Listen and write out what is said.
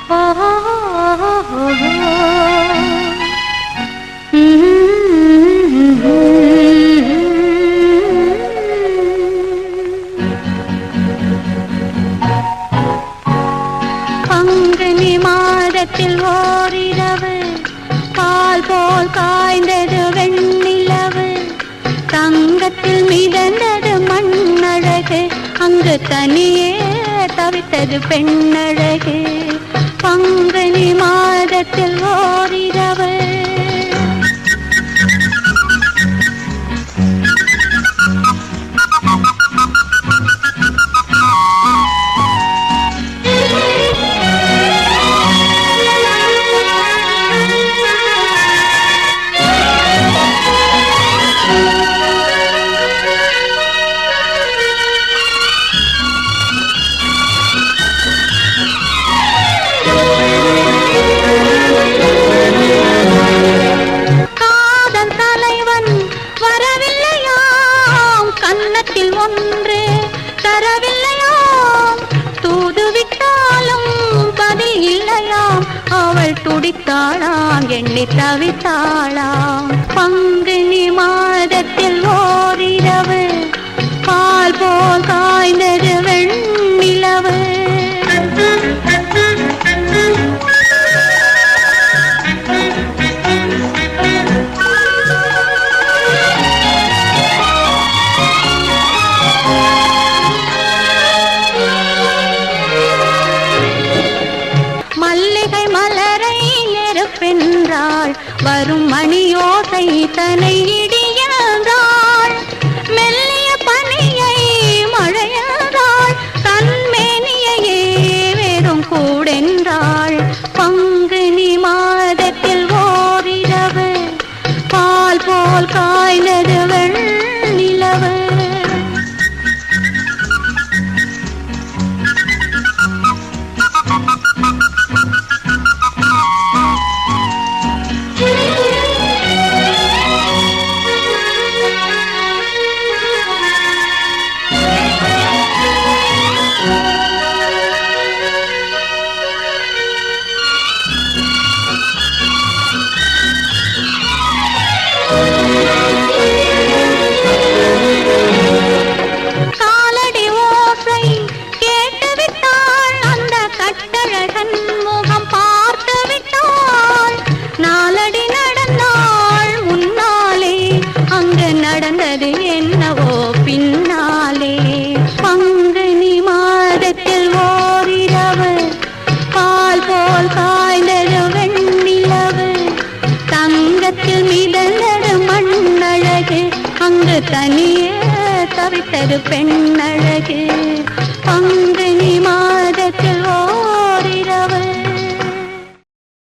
பங்குனி மாதத்தில் ஓரிரவு பால் போல் காய்ந்தது வெண்ணிலவு, தங்கத்தில் மிதந்தது மண்ணழகு, அங்கு தனியே தவித்தது பெண்ணழகு. பங்குனி மாதத்தில் ஓரிரவு ஒன்று தரவில்லையாம், தூதுவிட்டாலும் பதில் இல்லையாம், அவள் துடித்தாளாம் எண்ணி தவித்தாளாம். பங்குனி மாதத்தில் ஓரிரவு பால் போல் காய்ந்தது வெண்ணிலவு. பென்றாள் வரும் மணியோசை தனை இடியாள், மெல்லிய பனியை மழையாள், தன்மேனியையே வெறும் கூடென்றாள். பங்குனி மாதத்தில் ஓரிரவு பால் போல் காய்ந்தது வெண்ணிலவு. காலடி ஓசை கேட்டுவிட்டாள், அந்த கட்டழகன் முகம் பார்த்து விட்டாள். நாலடி நடந்தாள் முன்னாலே, அங்கு நடந்தது என்னவோ பின்னாலே. பங்குனி மாதத்தில் ஓரிரவு பால் போல் காய்ந்தது வெண்ணிலவு, தங்கத்தில் மிதந்தது மண்ணழகு, அங்கு தனியே தவித்தது பெண்ணழகு.